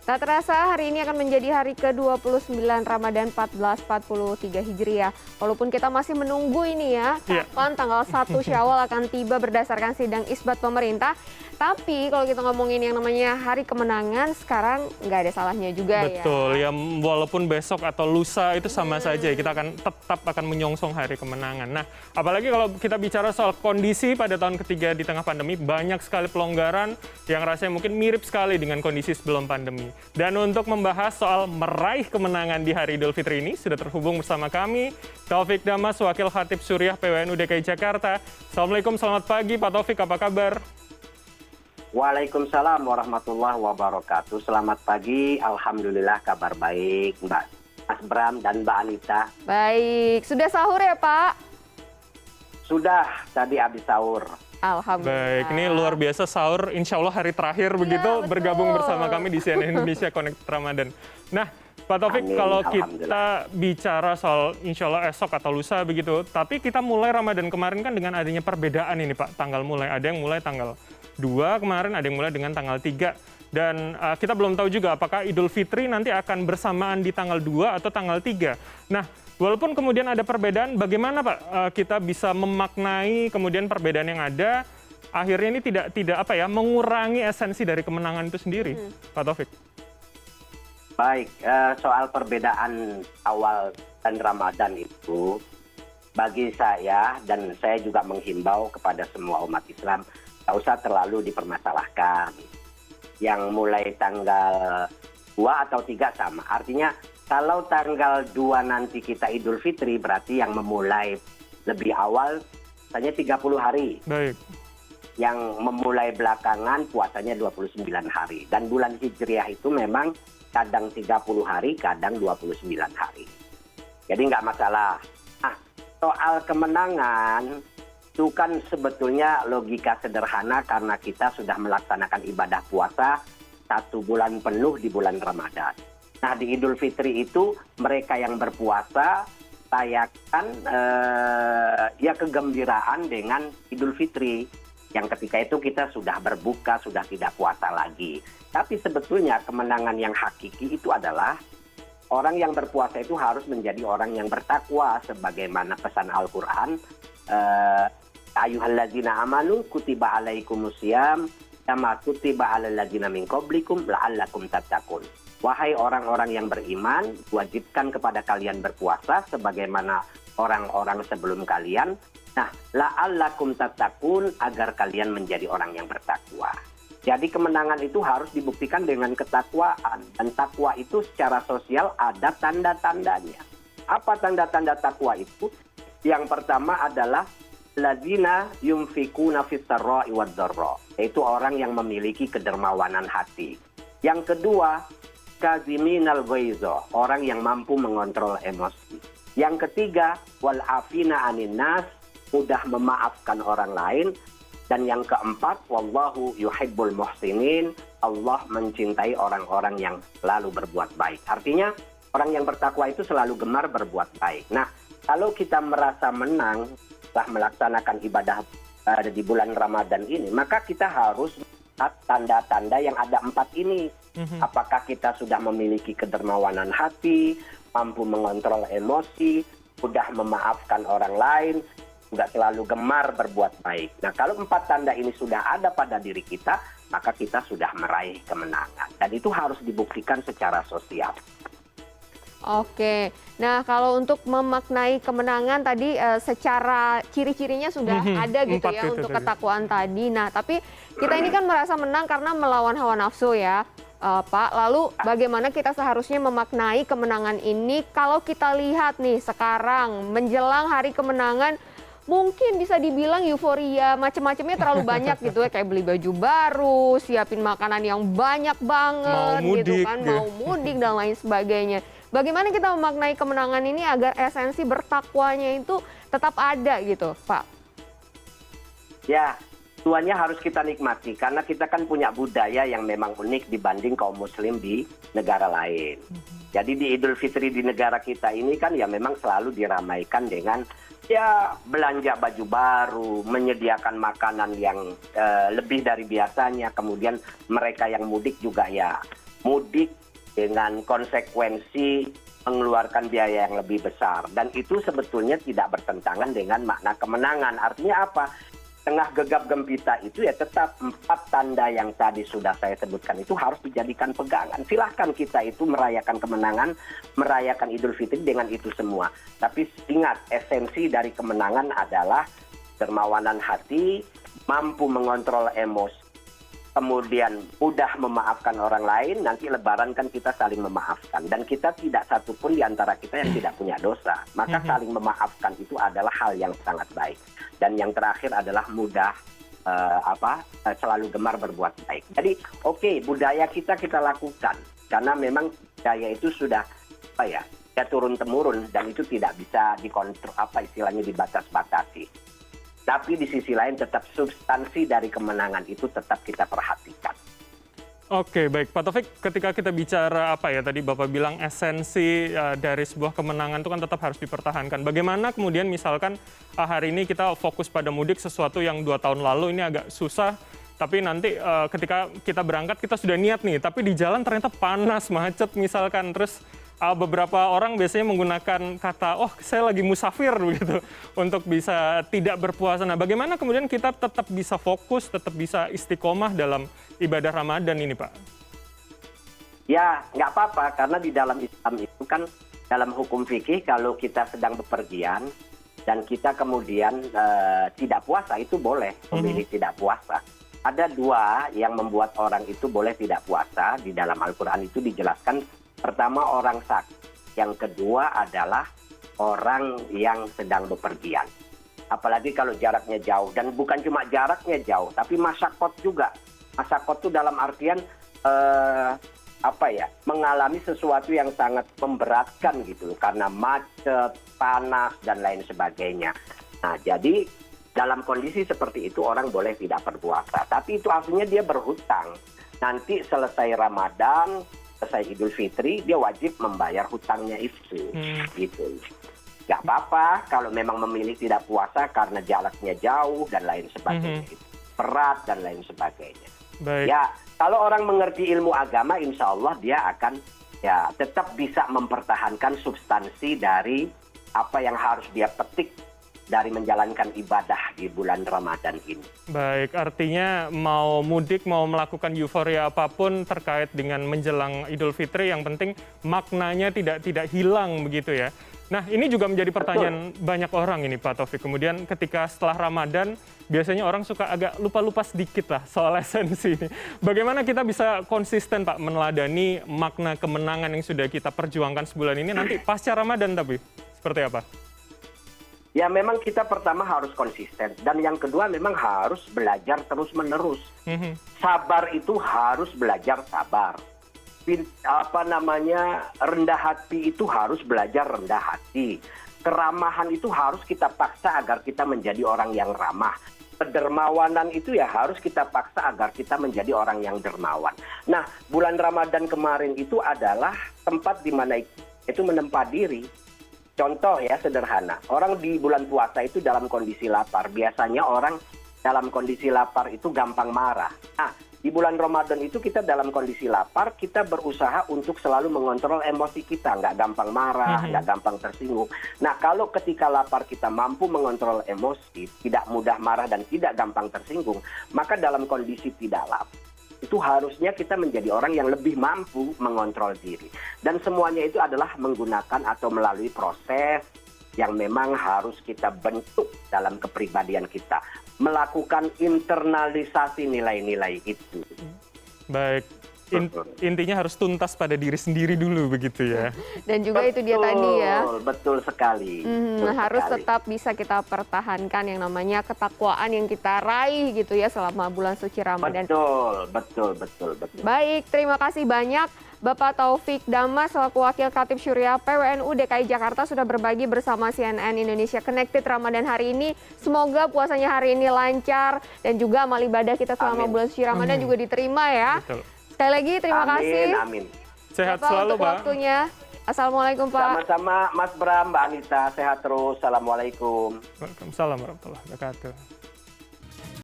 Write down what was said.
Tak terasa hari ini akan menjadi hari ke-29 Ramadan 1443 Hijriah. Walaupun kita masih menunggu ini ya, kapan tanggal 1 Syawal akan tiba berdasarkan sidang isbat pemerintah. Tapi kalau kita ngomongin yang namanya hari kemenangan, sekarang nggak ada salahnya juga ya. Betul, ya walaupun besok atau lusa itu sama saja, kita akan tetap akan menyongsong hari kemenangan. Nah, apalagi kalau kita bicara soal kondisi pada tahun ketiga di tengah pandemi, banyak sekali pelonggaran yang rasanya mungkin mirip sekali dengan kondisi sebelum pandemi. Dan untuk membahas soal meraih kemenangan di hari Idul Fitri ini, sudah terhubung bersama kami, Taufik Damas, Wakil Khatib Suriah PWNU DKI Jakarta. Assalamualaikum, selamat pagi Pak Taufik, apa kabar? Waalaikumsalam warahmatullahi wabarakatuh. Selamat pagi, alhamdulillah kabar baik Mbak Mas Bram dan Mbak Anita. Baik, sudah sahur ya Pak? Sudah, tadi habis sahur. Alhamdulillah. Baik, ini luar biasa sahur, insya Allah hari terakhir begitu betul. bergabung bersama kami di CNN Indonesia Connect Ramadan. Nah, Pak Taufik, Amin, kalau kita bicara soal insya Allah esok atau lusa begitu, tapi kita mulai Ramadan kemarin kan dengan adanya perbedaan ini Pak, tanggal mulai. Ada yang mulai tanggal 2 kemarin, ada yang mulai dengan tanggal 3. Dan kita belum tahu juga apakah Idul Fitri nanti akan bersamaan di tanggal 2 atau tanggal 3. Nah, walaupun kemudian ada perbedaan, bagaimana Pak kita bisa memaknai kemudian perbedaan yang ada, akhirnya ini tidak apa ya, mengurangi esensi dari kemenangan itu sendiri, Pak Taufik? Baik, soal perbedaan awal dan Ramadan itu, bagi saya dan saya juga menghimbau kepada semua umat Islam, tak usah terlalu dipermasalahkan. Yang mulai tanggal 2 atau 3 sama. Artinya kalau tanggal 2 nanti kita Idul Fitri, berarti yang memulai lebih awal hanya 30 hari. Baik. Yang memulai belakangan puasanya 29 hari. Dan bulan Hijriah itu memang kadang 30 hari, kadang 29 hari. Jadi nggak masalah. Nah, soal kemenangan, itu kan sebetulnya logika sederhana karena kita sudah melaksanakan ibadah puasa 1 bulan penuh di bulan Ramadan. Nah, di Idul Fitri itu mereka yang berpuasa rayakan ya kegembiraan dengan Idul Fitri. Yang ketika itu kita sudah berbuka, sudah tidak puasa lagi. Tapi sebetulnya kemenangan yang hakiki itu adalah orang yang berpuasa itu harus menjadi orang yang bertakwa sebagaimana pesan Al-Qur'an, ayyuhalladzina amanu kutiba alaikumusiyam kama kutiba alal ladzina min qablikum la'allakum tattaqun. Wahai orang-orang yang beriman, wajibkan kepada kalian berpuasa sebagaimana orang-orang sebelum kalian. Nah, la'allakum tattaqun, agar kalian menjadi orang yang bertakwa. Jadi kemenangan itu harus dibuktikan dengan ketakwaan. Dan takwa itu secara sosial ada tanda-tandanya. Apa tanda-tanda takwa itu? Yang pertama adalah ladzina yunfikuna fis-sarra'i wad-dharra, yaitu orang yang memiliki kedermawanan hati. Yang kedua, kaziminal ghaiza, orang yang mampu mengontrol emosi. Yang ketiga, wal afina 'anin nas, mudah memaafkan orang lain. Dan yang keempat, wallahu yuhibbul muhsinin, Allah mencintai orang-orang yang selalu berbuat baik. Artinya orang yang bertakwa itu selalu gemar berbuat baik. Nah, kalau kita merasa menang setelah melaksanakan ibadah di bulan Ramadan ini, maka kita harus melihat tanda-tanda yang ada 4 ini. Apakah kita sudah memiliki kedermawanan hati, mampu mengontrol emosi, mudah memaafkan orang lain, nggak selalu gemar berbuat baik. Nah, kalau 4 tanda ini sudah ada pada diri kita, maka kita sudah meraih kemenangan. Dan itu harus dibuktikan secara sosial. Oke, nah kalau untuk memaknai kemenangan tadi secara ciri-cirinya sudah ada gitu ya untuk ketakwaan tadi. Nah, tapi kita ini kan merasa menang karena melawan hawa nafsu ya, Pak. Lalu bagaimana kita seharusnya memaknai kemenangan ini kalau kita lihat nih sekarang menjelang hari kemenangan, mungkin bisa dibilang euforia macam-macamnya terlalu banyak gitu ya, kayak beli baju baru, siapin makanan yang banyak banget gitu kan, mau mudik dan lain sebagainya. Bagaimana kita memaknai kemenangan ini agar esensi bertakwanya itu tetap ada gitu, Pak? Ya, tuanya harus kita nikmati karena kita kan punya budaya yang memang unik dibanding kaum muslim di negara lain. Jadi di Idul Fitri di negara kita ini kan ya memang selalu diramaikan dengan ya belanja baju baru, menyediakan makanan yang lebih dari biasanya. Kemudian mereka yang mudik juga ya mudik dengan konsekuensi mengeluarkan biaya yang lebih besar. Dan itu sebetulnya tidak bertentangan dengan makna kemenangan. Artinya apa? Tengah gegap gempita itu ya tetap 4 tanda yang tadi sudah saya sebutkan itu harus dijadikan pegangan. Silahkan kita itu merayakan kemenangan, merayakan Idul Fitri dengan itu semua. Tapi ingat, esensi dari kemenangan adalah dermawanan hati, mampu mengontrol emosi, kemudian mudah memaafkan orang lain. Nanti Lebaran kan kita saling memaafkan. Dan kita tidak satupun di antara kita yang tidak punya dosa. Maka saling memaafkan itu adalah hal yang sangat baik. Dan yang terakhir adalah mudah selalu gemar berbuat baik. Jadi oke, budaya kita lakukan. Karena memang budaya itu sudah ya turun-temurun dan itu tidak bisa dikontrol, istilahnya dibatas-batasi. Tapi di sisi lain tetap substansi dari kemenangan itu tetap kita perhatikan. Oke, baik. Pak Taufik, ketika kita bicara tadi Bapak bilang esensi dari sebuah kemenangan itu kan tetap harus dipertahankan. Bagaimana kemudian misalkan hari ini kita fokus pada mudik, sesuatu yang 2 tahun lalu ini agak susah, tapi nanti ketika kita berangkat kita sudah niat nih, tapi di jalan ternyata panas, macet misalkan, terus beberapa orang biasanya menggunakan kata, saya lagi musafir begitu, untuk bisa tidak berpuasa. Nah, bagaimana kemudian kita tetap bisa fokus, tetap bisa istiqomah dalam ibadah Ramadan ini, Pak? Ya, nggak apa-apa, karena di dalam Islam itu kan, dalam hukum fikih, kalau kita sedang bepergian, dan kita kemudian tidak puasa, itu boleh memilih tidak puasa. Ada 2 yang membuat orang itu boleh tidak puasa, di dalam Al-Quran itu dijelaskan. Pertama, orang sakit. Yang kedua adalah orang yang sedang bepergian. Apalagi kalau jaraknya jauh. Dan bukan cuma jaraknya jauh, tapi masyakot juga. Masyakot itu dalam artian mengalami sesuatu yang sangat memberatkan gitu. Karena macet, panas, dan lain sebagainya. Nah, jadi dalam kondisi seperti itu orang boleh tidak berpuasa. Tapi itu artinya dia berhutang. Nanti selesai Ramadan, selesai Idul Fitri, dia wajib membayar hutangnya itu. Gitu. Gak apa-apa kalau memang memilih tidak puasa karena jaraknya jauh dan lain sebagainya. Berat dan lain sebagainya. Baik. Ya, kalau orang mengerti ilmu agama, insya Allah dia akan tetap bisa mempertahankan substansi dari apa yang harus dia petik dari menjalankan ibadah di bulan Ramadan ini. Baik, artinya mau mudik, mau melakukan euforia apapun terkait dengan menjelang Idul Fitri, yang penting maknanya tidak hilang begitu ya. Nah, ini juga menjadi pertanyaan banyak orang ini, Pak Taufik. Kemudian ketika setelah Ramadan, biasanya orang suka agak lupa-lupa sedikit lah soal esensi ini. Bagaimana kita bisa konsisten, Pak, meneladani makna kemenangan yang sudah kita perjuangkan sebulan ini nanti pasca Ramadan, tapi seperti apa? Ya, memang kita pertama harus konsisten. Dan yang kedua memang harus belajar terus-menerus. Sabar itu harus belajar sabar. Rendah hati itu harus belajar rendah hati. Keramahan itu harus kita paksa agar kita menjadi orang yang ramah. Kedermawanan itu ya harus kita paksa agar kita menjadi orang yang dermawan. Nah, bulan Ramadan kemarin itu adalah tempat di mana itu menempa diri. Contoh ya sederhana, orang di bulan puasa itu dalam kondisi lapar. Biasanya orang dalam kondisi lapar itu gampang marah. Nah, di bulan Ramadan itu kita dalam kondisi lapar, kita berusaha untuk selalu mengontrol emosi kita. Nggak gampang marah, nggak gampang tersinggung. Nah, kalau ketika lapar kita mampu mengontrol emosi, tidak mudah marah dan tidak gampang tersinggung, maka dalam kondisi tidak lapar, itu harusnya kita menjadi orang yang lebih mampu mengontrol diri. Dan semuanya itu adalah menggunakan atau melalui proses yang memang harus kita bentuk dalam kepribadian kita. Melakukan internalisasi nilai-nilai itu. Baik. Intinya harus tuntas pada diri sendiri dulu begitu ya. Dan juga itu dia tadi ya. Betul sekali. Harus tetap bisa kita pertahankan yang namanya ketakwaan yang kita raih gitu ya selama bulan suci Ramadan. Betul. Baik, terima kasih banyak Bapak Taufik Damas selaku Wakil Khatib Syuriah PWNU DKI Jakarta sudah berbagi bersama CNN Indonesia Connected Ramadan hari ini. Semoga puasanya hari ini lancar dan juga amal ibadah kita selama bulan suci Ramadan juga diterima ya. Betul. Sekali lagi terima kasih. Amin. Sehat Bapak selalu, untuk Pak. waktunya. Assalamualaikum, Pak. Sama-sama Mas Bram, Mbak Anita. Sehat terus. Assalamualaikum. Waalaikumsalam warahmatullahi wabarakatuh.